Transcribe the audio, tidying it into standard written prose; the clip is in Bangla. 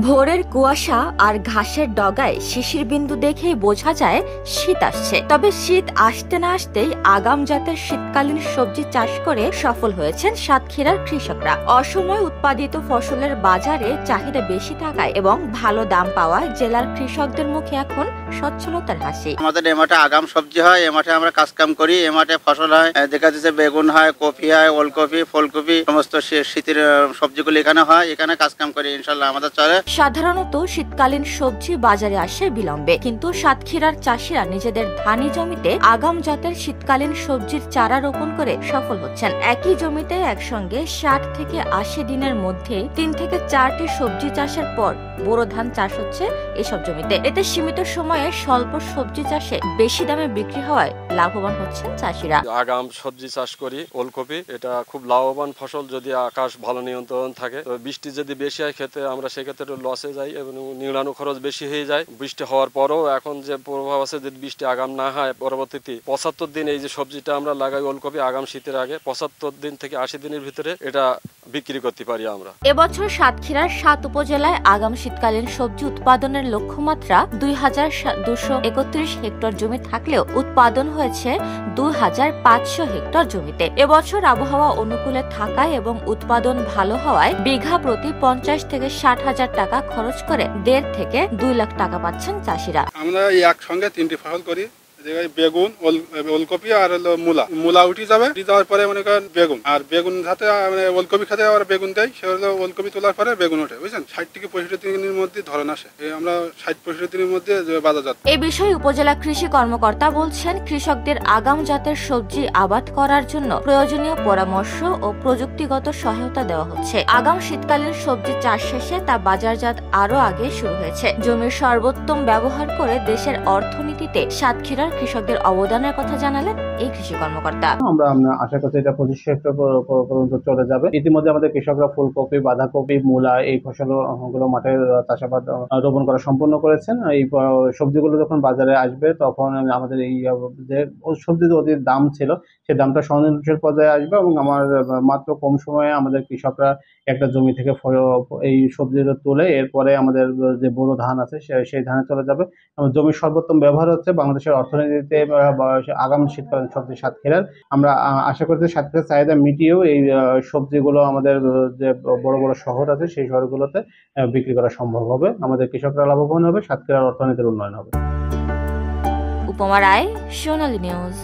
ভোরের কুয়াশা আর ঘাসের ডগায় শিশির বিন্দু দেখেই বোঝা যায় শীত আসছে। তবে শীত আসতে না আসতেই আগাম জাতের শীতকালীন সবজি চাষ করে সফল হয়েছেন সাতক্ষীরার কৃষকরা। অসময়ে উৎপাদিত ফসলের বাজারে চাহিদা বেশি থাকায় এবং ভালো দাম পাওয়ায় জেলার কৃষকদের মুখে এখন সচ্ছলতার হাসি। আমাদের এ মাঠে আগাম সবজি হয়, এ মাঠে আমরা কাজ কাম করি, এ মাঠে ফসল হয়, দেখা যাচ্ছে বেগুন হয়, কপি হয়, ওলকপি, ফুলকপি, সমস্ত শীতের সবজিগুলো এখানে হয়, এখানে কাজ কাম করি, ইনশাল্লাহ আমাদের চলে। সাধারণত শীতকালীন সবজি বাজারে আসে বিলম্বে, কিন্তু সাতক্ষীরার চাষিরা নিজেদের ধানি জমিতে আগাম জাতের শীতকালীন সবজির চারা রোপণ করে সফল হচ্ছেন। একই জমিতে একসঙ্গে 60 থেকে 80 দিনের মধ্যে 3 থেকে 4টি সবজি চাষের পর বোরো ধান চাষ হচ্ছে এসব জমিতে। এতে সীমিত সময়ে স্বল্প সবজি চাষে বেশি দামে বিক্রি হওয়ায় লাভবান হচ্ছেন চাষিরা। আগাম সবজি চাষ করি, ওলকপি, এটা খুব লাভবান ফসল যদি আকাশ ভালো নিয়ন্ত্রণ থাকে। তো বৃষ্টি যদি বেশি হয় খেতে আমরা সেক্ষেত্রে লসে যাই এবং নিড়ানো খরচ বেশি হয়ে যায়। বৃষ্টি হওয়ার পরও এখন যে প্রভাব আছে, যদি বৃষ্টি আগাম না হয় পরবর্তীতে 75 দিন এই যে সবজিটা আমরা লাগাই ওলকপি আগাম শীতের আগে 75 দিন থেকে 80 দিনের ভিতরে এটা বিক্রি করতে পারি আমরা। এবছর সাতক্ষীরার 7 উপজেলায় আগাম শীতকালীন সবজি উৎপাদনের লক্ষ্যমাত্রা 2231 হেক্টর জমি থাকলেও উৎপাদন হয়েছে 2500 হেক্টর জমিতে। এবছর আবহাওয়া অনুকূলে থাকায় এবং উৎপাদন ভালো হওয়ায় বিঘা প্রতি 50 থেকে 60 হাজার টাকা খরচ করে 1.5 থেকে 2 লাখ টাকা পাচ্ছেন চাষিরা। আমরা একসঙ্গে 3টি ফসল করি, বেগুন, ওলকপি আর মূলা উঠে যাওয়ার পরে মনে করেন বেগুন, আর বেগুন সাথে ওলকপি খাতে আবার বেগুন দেয়, সে হলো ওলকপি তোলার পরে বেগুন ওঠে, বুঝছেন। 60 থেকে 65 দিনের মধ্যে ধরন আসে, আমরা 60-65 দিনের মধ্যে বাজারজাত। এ বিষয়ে উপজেলা কৃষি কর্মকর্তা বলছেন, কৃষকদের আগাম জাতের সবজি আবাদ করার জন্য প্রয়োজনীয় পরামর্শ ও প্রযুক্তিগত সহায়তা দেওয়া হচ্ছে। আগাম শীতকালীন সবজি চাষ শেষে তা বাজারজাত আরো আগে শুরু হয়েছে। জমির সর্বোত্তম ব্যবহার করে দেশের অর্থনীতিতে সাতক্ষীরার কৃষকদের অবদানের কথা জানালেন এই কৃষি কর্মকর্তা। আমরা আশা করছি এটা 25 হেক্টর পর্যন্ত চলে যাবে। ইতিমধ্যে আমাদের কৃষকরা ফুলকপি, বাঁধাকপি, মূলা এই ফসলগুলো মাঠে চাষাবাদ রোপণ করা সম্পূর্ণ করেছেন। এই সবজিগুলো যখন বাজারে আসবে তখন আমাদের এই যে সবজির অধিক দাম ছিল সেই দামটা সহনীয় পর্যায়ে আসবে এবং আমার মাত্র কম সময়ে আমাদের কৃষকরা একটা জমি থেকে এই সবজিটা তুলে এরপরে আমাদের যে বোরো ধান আছে সেই ধানে চলে যাবে। জমির সর্বোত্তম ব্যবহার হচ্ছে বাংলাদেশের অর্থনীতিতে আগামী শীতকালীন সবজি সাতক্ষীরার। আমরা আশা করছি সাতক্ষীরার চাহিদা মিটিয়েও এই সবজিগুলো আমাদের যে বড় বড় শহর আছে সেই শহরগুলোতে বিক্রি করা সম্ভব হবে। আমাদের কৃষকরা লাভবান হবে, সাতক্ষীরার অর্থনীতির উন্নয়ন হবে। উপমা রায়, সোনালী নিউজ।